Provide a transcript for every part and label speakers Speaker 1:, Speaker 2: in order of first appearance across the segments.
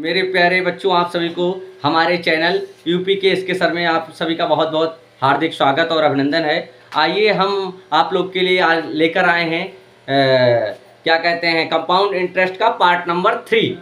Speaker 1: मेरे प्यारे बच्चों, आप सभी को हमारे चैनल यूपी के इसके सर में आप सभी का बहुत बहुत हार्दिक स्वागत और अभिनंदन है। आइए हम आप लोग के लिए आज लेकर आए हैं क्या कहते हैं कंपाउंड इंटरेस्ट का पार्ट नंबर 3।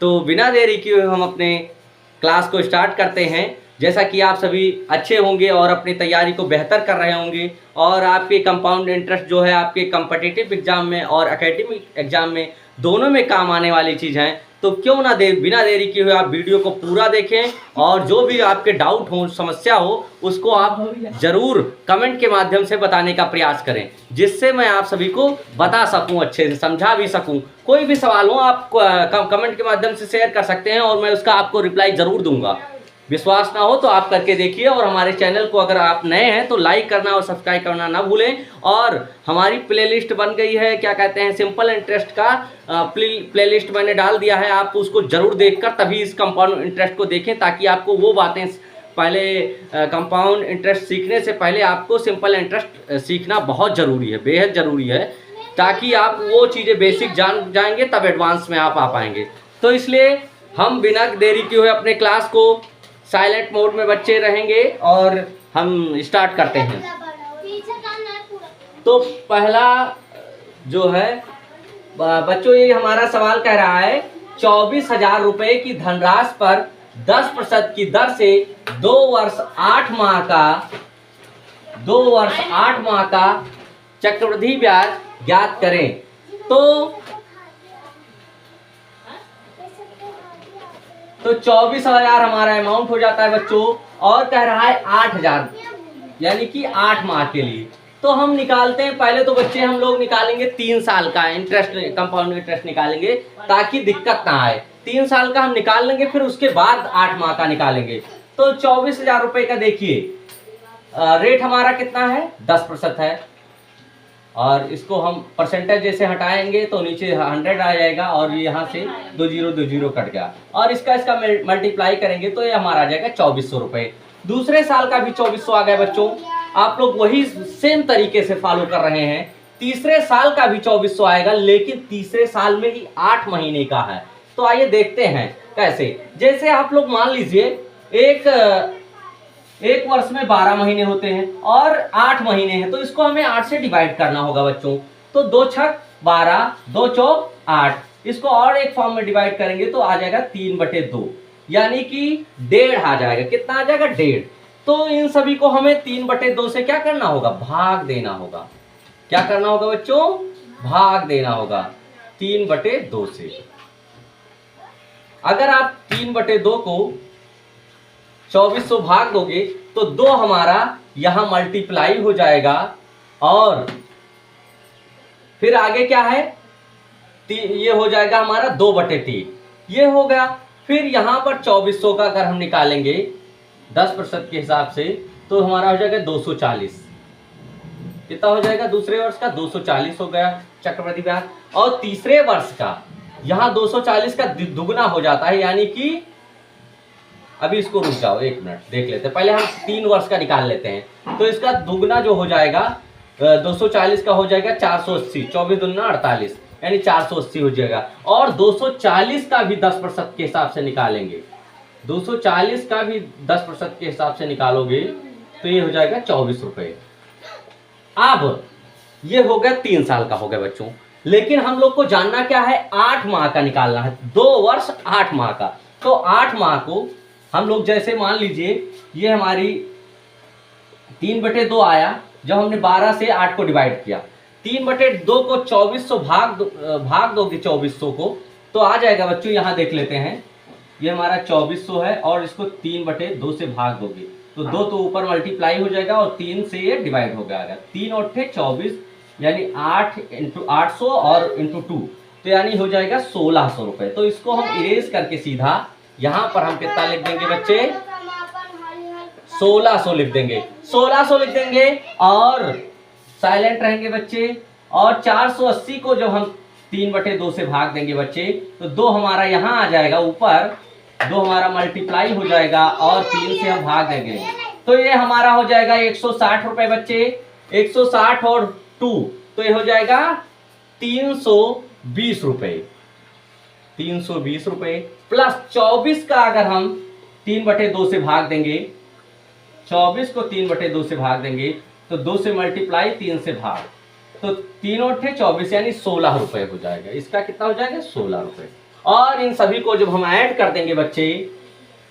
Speaker 1: तो बिना देरी किए हम अपने क्लास को स्टार्ट करते हैं। जैसा कि आप सभी अच्छे होंगे और अपनी तैयारी को बेहतर कर रहे होंगे और आपके कंपाउंड इंटरेस्ट जो है आपके कम्पिटिटिव एग्जाम में और एकेडमिक एग्जाम में दोनों में काम आने वाली चीज़ है। तो क्यों ना बिना देरी किए हुए आप वीडियो को पूरा देखें और जो भी आपके डाउट हो, समस्या हो, उसको आप ज़रूर कमेंट के माध्यम से बताने का प्रयास करें, जिससे मैं आप सभी को बता सकूं, अच्छे से समझा भी सकूं। कोई भी सवाल हो आप कमेंट के माध्यम से शेयर कर सकते हैं और मैं उसका आपको रिप्लाई ज़रूर दूंगा। विश्वास ना हो तो आप करके देखिए और हमारे चैनल को अगर आप नए हैं तो लाइक करना और सब्सक्राइब करना ना भूलें। और हमारी प्लेलिस्ट बन गई है, क्या कहते हैं, सिंपल इंटरेस्ट का प्लेलिस्ट मैंने डाल दिया है। आप उसको ज़रूर देखकर तभी इस कंपाउंड इंटरेस्ट को देखें, ताकि आपको वो बातें पहले कंपाउंड इंटरेस्ट सीखने से पहले आपको सिंपल इंटरेस्ट सीखना बहुत ज़रूरी है, बेहद ज़रूरी है, ताकि आप वो चीज़ें बेसिक जान जाएंगे तब एडवांस में आप आ पाएंगे। तो इसलिए हम बिना देरी किए हुए अपने क्लास को साइलेंट मोड में बच्चे रहेंगे और हम स्टार्ट करते हैं। तो पहला जो है बच्चों, ये हमारा सवाल कह रहा है 24,000 रुपये की धनराशि पर 10% की दर से 2 वर्ष 8 माह का चक्रवृद्धि ब्याज ज्ञात करें। तो 24,000 हमारा अमाउंट हो जाता है बच्चों, और कह रहा है 8,000, यानी कि 8 माह के लिए। तो हम निकालते हैं। पहले तो बच्चे हम लोग निकालेंगे 3 साल का इंटरेस्ट, कंपाउंड इंटरेस्ट निकालेंगे ताकि दिक्कत ना आए। 3 साल का हम निकाल लेंगे, फिर उसके बाद 8 माह का निकालेंगे। तो 24,000 रुपये का देखिए रेट हमारा कितना है, 10% है, और इसको हम परसेंटेज जैसे हटाएंगे तो नीचे 100 आ जाएगा और यहाँ से 20 कट गया, और इसका मल्टीप्लाई करेंगे तो ये हमारा आ जाएगा 2400 रुपये। दूसरे साल का भी 2400 आ गया बच्चों। आप लोग वही सेम तरीके से फॉलो कर रहे हैं। तीसरे साल का भी 2400 आएगा, लेकिन तीसरे साल में ही 8 महीने का है। तो आइए देखते हैं कैसे। जैसे आप लोग मान लीजिए एक वर्ष में 12 महीने होते हैं और 8 महीने हैं, तो इसको हमें 8 से डिवाइड करना होगा बच्चों। तो 2 छक 12, 2 चौक 8, इसको और एक फॉर्म में डिवाइड करेंगे तो आ जाएगा 3/2, यानी कि 1.5 आ जाएगा। कितना आ जाएगा, 1.5। तो इन सभी को हमें 3/2 से क्या करना होगा, भाग देना होगा। क्या करना होगा बच्चों, भाग देना होगा 3/2 से। अगर आप 3/2 को 2400 भाग दोगे तो 2 हमारा यहां मल्टीप्लाई हो जाएगा, और फिर आगे क्या है, ये हो जाएगा हमारा 2/3, ये हो गया। फिर यहां पर 2400 का अगर हम निकालेंगे 10% के हिसाब से तो हमारा हो जाएगा 240। कितना हो जाएगा, दूसरे वर्ष का 240 हो गया चक्रवृद्धि ब्याज, और तीसरे वर्ष का यहां 240 का दुगना हो जाता है, यानी कि अभी इसको रुक जाओ, 1 मिनट देख लेते हैं। पहले हम 3 वर्ष का निकाल लेते हैं। तो इसका दुगना जो हो जाएगा 240 का हो जाएगा 480, 24 दूना 48, यानी 480 हो जाएगा। और 240 का भी 10% के हिसाब से निकालेंगे, 240 का भी 10% के हिसाब से निकालोगे तो ये हो जाएगा 24 रुपये। अब ये हो गया 3 साल का हो गया बच्चों, लेकिन हम लोग को जानना क्या है, 8 माह का निकालना है। 2 वर्ष 8 माह का। तो 8 माह को हम लोग जैसे मान लीजिए ये हमारी 3/2 आया, जब हमने 12 से 8 को डिवाइड किया। 3/2 को 2400 भाग दोगे 2400 को, तो आ जाएगा बच्चों, यहाँ देख लेते हैं, ये हमारा 2400 है और इसको 3/2 से भाग दोगे तो 2 तो ऊपर मल्टीप्लाई हो जाएगा और 3 से ये डिवाइड हो गया। 3 और 24, यानी 8 × 800 और × 2, तो यानी हो जाएगा 1600 रुपये। तो इसको हम इरेज करके सीधा यहाँ पर हम कितना लिख देंगे बच्चे, 1600 लिख देंगे, 1600 लिख देंगे और साइलेंट रहेंगे बच्चे। और 480 को जब हम 3/2 से भाग देंगे बच्चे तो 2 हमारा यहाँ आ जाएगा ऊपर, 2 हमारा मल्टीप्लाई हो जाएगा और 3 से हम भाग देंगे, तो ये हमारा हो जाएगा 160 रुपये बच्चे। 160 और 2 तो ये हो जाएगा 320 रुपये। 320 रुपये प्लस 24 का अगर हम 3/2 से भाग देंगे, 24 को 3/2 से भाग देंगे तो 2 से मल्टीप्लाई 3 से भाग, तो 3×8 = 24 यानी 16 रुपये हो जाएगा। इसका कितना हो जाएगा? 16 रुपये। और इन सभी को जब हम ऐड कर देंगे बच्चे,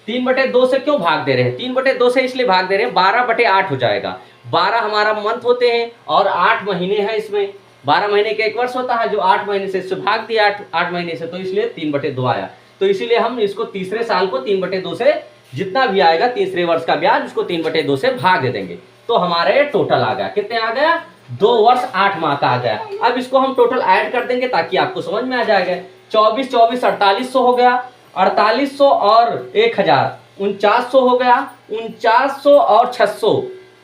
Speaker 1: 3/2 से क्यों भाग दे रहे हैं? 3/2 से इसलिए भाग दे रहे हैं, 12/8 हो जाएगा। 12 हमारा मंथ होते हैं और 8 महीने हैं इसमें। 12 महीने का 1 वर्ष होता है, जो 8 महीने से इससे भाग दिया 8 महीने से, तो इसलिए 3/2 आया। तो इसीलिए हम इसको तीसरे साल को 3/2 से, जितना भी आएगा तीसरे वर्ष का ब्याज, उसको 3/2 से भाग दे देंगे। तो हमारे टोटल आ गया, कितने आ गया? 2 वर्ष 8 माह का आ गया। अब इसको हम टोटल ऐड कर देंगे ताकि आपको समझ में आ जाएगा। 24 24 4800 हो गया, 4800 और 1000 4900 हो गया, 4900 और 600,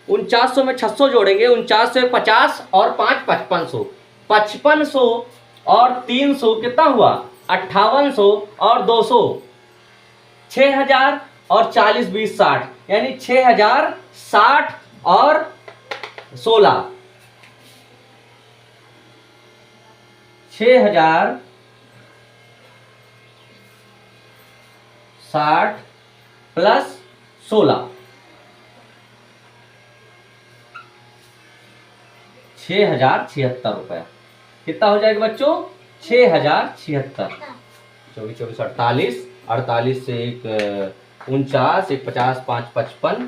Speaker 1: 4900 में 600 जोड़ेंगे, 4900 50 और 5 5500, 5500 और 300 कितना हुआ? 5800 और 200 6000 और 40 20 60, यानी 6000 60 और 16, 6000 60 प्लस 16, 6076 रुपया। कितना हो जाएगा बच्चों? 6076। 24 24 48, 48 से 1 49, 1 50, 5 55,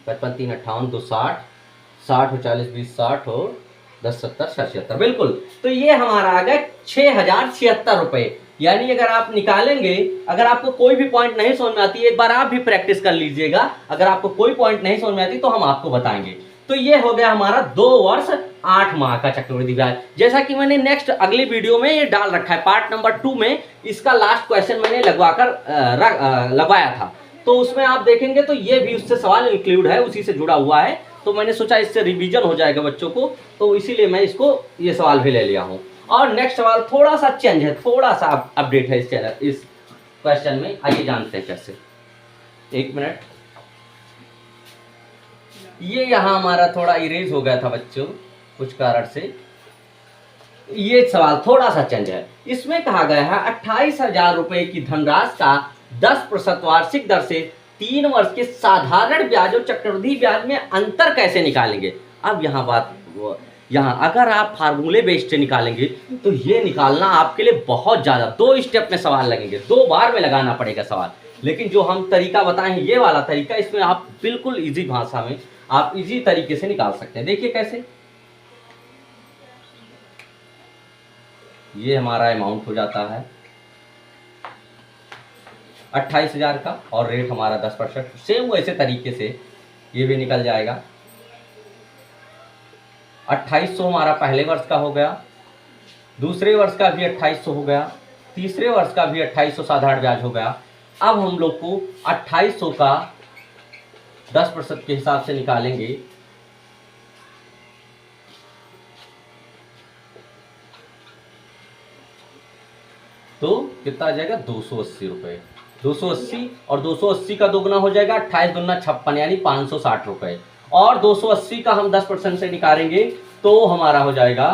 Speaker 1: 55 3 58, 2 60, 60 और 40 20 60 और 10 70 76, बिल्कुल। तो ये हमारा आ गया 6076 रुपये। यानी अगर आप निकालेंगे, अगर आपको कोई भी पॉइंट नहीं समझ में आती, एक बार आप भी प्रैक्टिस कर लीजिएगा। अगर आपको कोई पॉइंट नहीं समझ में आती तो हम आपको बताएंगे। तो ये हो गया हमारा 2 वर्ष 8 माह का चक्रवृद्धि ब्याज। जैसा कि मैंने नेक्स्ट अगली वीडियो में ये डाल रखा है, पार्ट नंबर 2 में इसका लास्ट क्वेश्चन मैंने लगवाया था, तो उसमें आप देखेंगे तो ये भी उससे सवाल इंक्लूड है, उसी से जुड़ा हुआ है। तो मैंने सोचा इससे रिवीजन हो जाएगा बच्चों को, तो इसीलिए मैं इसको ये सवाल भी ले लिया हूँ। और नेक्स्ट सवाल थोड़ा सा चेंज है, थोड़ा सा अपडेट है इस क्वेश्चन में। आइए जानते हैं कैसे। 1 मिनट, ये यहाँ हमारा थोड़ा इरेज हो गया था बच्चों कुछ कारण से। ये सवाल थोड़ा सा चेंज है। इसमें कहा गया है 28,000 रुपए की धनराशि का 10% वार्षिक दर से 3 वर्ष के साधारण ब्याज और चक्रवृद्धि ब्याज में अंतर कैसे निकालेंगे। अब यहाँ अगर आप फार्मूले बेस्ड से निकालेंगे तो ये निकालना आपके लिए बहुत ज़्यादा 2 स्टेप में सवाल लगेंगे, 2 बार में लगाना पड़ेगा सवाल। लेकिन जो हम तरीका बताए हैं ये वाला तरीका, इसमें आप बिल्कुल इजी भाषा में आप इजी तरीके से निकाल सकते हैं। देखिए कैसे। ये हमारा अमाउंट हो जाता है 28,000 का और रेट हमारा 10%। सेम वैसे तरीके से ये भी निकल जाएगा। 2800 हमारा पहले वर्ष का हो गया, दूसरे वर्ष का भी 2800 हो गया, तीसरे वर्ष का भी 2800 साधारण ब्याज हो गया। अब हम लोग को 2800 का 10% के हिसाब से निकालेंगे तो कितना आ जाएगा? 280 रुपये। 280 और 280 का दोगुना हो जाएगा 28 दूना 56 यानी 560 रुपये। और 280 का हम 10% से निकालेंगे तो हमारा हो जाएगा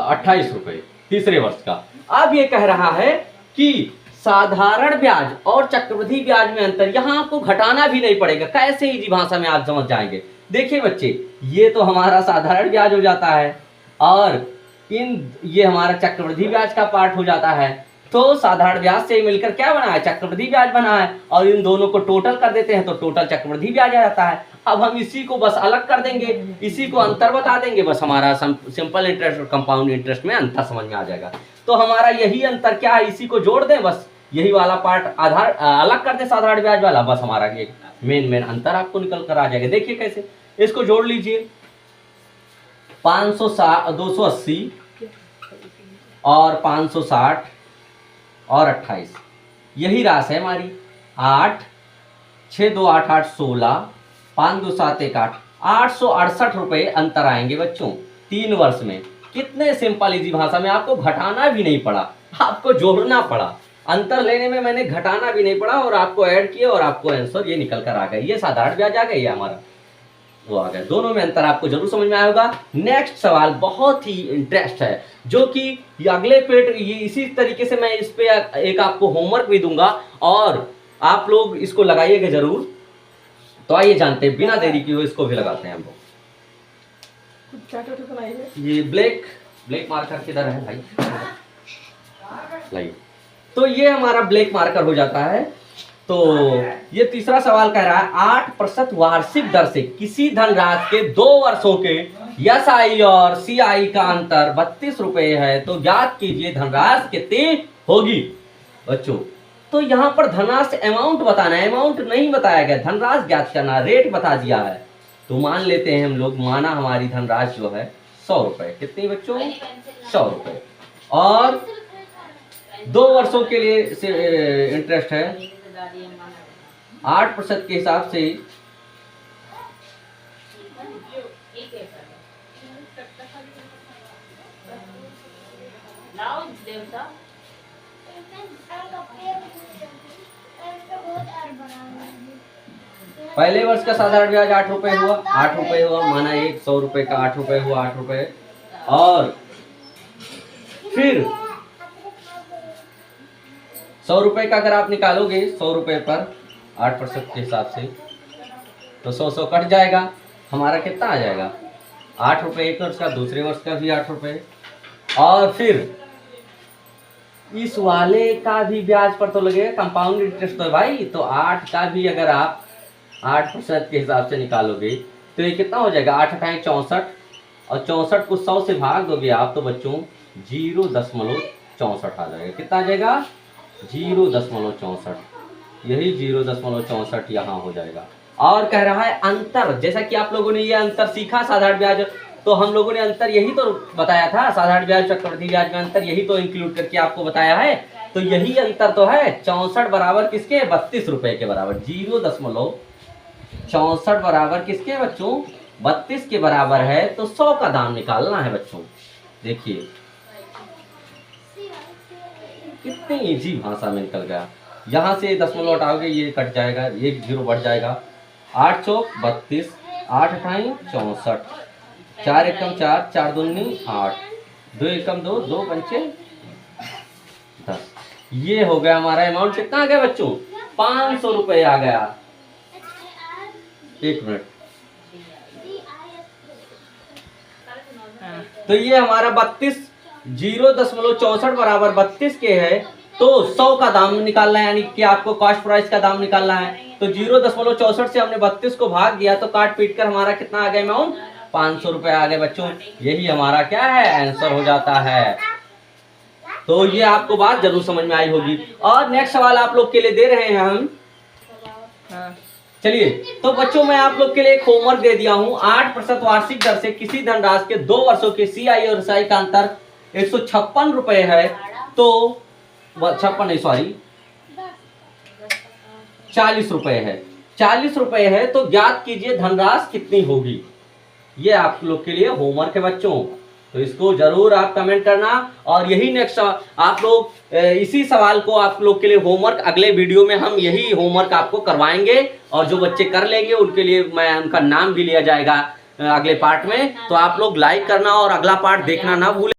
Speaker 1: 28 रुपये तीसरे वर्ष का। अब ये कह रहा है कि साधारण ब्याज और चक्रवृद्धि ब्याज में अंतर, यहाँ आपको घटाना भी नहीं पड़ेगा। कैसे इजी भाषा में आप समझ जाएंगे। देखिए बच्चे, ये तो हमारा साधारण ब्याज हो जाता है और ये हमारा चक्रवृद्धि ब्याज का पार्ट हो जाता है। तो साधारण ब्याज से मिलकर क्या बना है? चक्रवृद्धि ब्याज बना है। और इन दोनों को टोटल कर देते हैं तो टोटल चक्रवृद्धि ब्याज आ जाता है। अब हम इसी को बस अलग कर देंगे, इसी को अंतर बता देंगे, बस हमारा सिंपल इंटरेस्ट और कंपाउंड इंटरेस्ट में अंतर समझ में आ जाएगा। तो हमारा यही अंतर क्या है, इसी को जोड़ दें, बस यही वाला पार्ट आधार अलग कर दें साधारण ब्याज वाला, बस हमारा ये मेन अंतर आपको निकल कर आ जाएगा। देखिए कैसे, इसको जोड़ लीजिए। 280 और 560 और 28, यही राशि है हमारी। 8 6 2 8 8 16, 5 2 7 1 8, 868 रुपये अंतर आएंगे बच्चों 3 वर्ष में। कितने सिंपल इजी भाषा में, आपको घटाना भी नहीं पड़ा, आपको जोड़ना पड़ा। अंतर लेने में मैंने घटाना भी नहीं पड़ा और आपको ऐड किया और आपको आंसर ये निकल कर आ गया। ये साधारण ब्याज आ गया, ये हमारा वो आ गया। दोनों में अंतर आपको जरूर समझ में आया होगा। नेक्स्ट सवाल बहुत ही इंटरेस्ट है, जो कि ये अगले पेट ये इसी तरीके से मैं इस पे एक आपको होमवर्क भी दूंगा और आप लोग इसको लगाइएगा जरूर। तो आइए जानते हैं बिना देरी किए इसको भी लगाते हैं हम लोग। ये ब्लैक मार्कर किधर है भाई? लाइए। तो ये हमारा ब्लैक मार्कर हो जाता है। तो ये तीसरा सवाल कह रहा है 8% वार्षिक दर से किसी धनराशि के 2 वर्षों के SI और CI का अंतर 32 रुपए है, तो ज्ञात कीजिए धनराशि कितनी होगी बच्चों। तो यहाँ पर धनराशि अमाउंट बताना है, अमाउंट नहीं बताया गया, धनराशि ज्ञात करना, रेट बता दिया है। तो मान लेते हैं हम लोग, माना हमारी धनराशि जो है 100 रुपए। कितनी बच्चों? 100 रुपए। और 2 वर्षों के लिए इंटरेस्ट है 8% के हिसाब से पहले वर्ष का साधारण ब्याज 8 रुपए हुआ, 8 रुपए हुआ, माना 100 रुपए का 8 रुपए हुआ, 8 रुपए। और फिर 100 रुपए का अगर आप निकालोगे 100 रुपए पर 8% के हिसाब से, तो 100 कट जाएगा, हमारा कितना आ जाएगा? 8 रुपए एक वर्ष का, दूसरे वर्ष का भी 8 रुपए। और फिर इस वाले का भी ब्याज पर तो लगेगा, कंपाउंड इंटरेस्ट तो है भाई। तो 8 का भी अगर आप 8% के हिसाब से निकालोगे तो ये कितना हो जाएगा? 8 × 64 और 64 को 100 से भाग दोगे आप तो बच्चों 0.64 आ जाएगा। कितना आ जाएगा? 0.64। यही 0.64 यहाँ हो जाएगा। और कह रहा है अंतर, जैसा कि आप लोगों ने ये अंतर सीखा साधारण ब्याज, तो हम लोगों ने अंतर यही तो बताया था, साधारण ब्याज चक्रवृद्धि ब्याज में अंतर यही तो इंक्लूड करके आपको बताया है। तो यही अंतर तो है। 64 बराबर किसके? 32 रुपए के बराबर। 0.64 बराबर किसके बच्चों? 32 के बराबर है। तो 100 का दाम निकालना है बच्चों। देखिए कितनी इजी भाषा में निकल गया। यहाँ से दशमलव हटाओगे ये कट जाएगा, एक 0 बढ़ जाएगा। 8 चौक 32, 8 अठाई 64, 4 एकम 4, 4 दूनी 8, 2 एकम 2, 2 पंचे 10। ये हो गया हमारा अमाउंट। कितना आ गया बच्चों? 500 रुपए आ गया। एक मिनट। तो ये हमारा 32 0.64 बराबर 32 के है। तो 100 का दाम निकालना है, यानी कि आपको कॉस्ट प्राइस का दाम निकालना है। तो 0.64 से हमने 32 को भाग दिया तो काट पीट कर हमारा कितना आ गया अमाउंट? 500 रुपए आ गए बच्चों। यही हमारा क्या है? आंसर हो जाता है। तो ये आपको बात जरूर समझ में आई होगी। और नेक्स्ट सवाल आप लोग के लिए दे रहे हैं हम। चलिए, तो बच्चों मैं आप लोग के लिए एक होमवर्क दे दिया हूं। 8% वार्षिक दर से किसी धनराशि के 2 वर्षों के CI और SI का अंतर 156 रुपए है। तो 56 नहीं, सॉरी 40 रुपए है। 40 रुपए है तो ज्ञात कीजिए धनराशि कितनी होगी। ये आप लोग के लिए होमवर्क है बच्चों। तो इसको जरूर आप कमेंट करना। और यही नेक्स्ट आप लोग इसी सवाल को आप लोग के लिए होमवर्क अगले वीडियो में हम यही होमवर्क आपको करवाएंगे। और जो बच्चे कर लेंगे उनके लिए मैं उनका नाम भी लिया जाएगा अगले पार्ट में। तो आप लोग लाइक करना और अगला पार्ट देखना ना भूलें।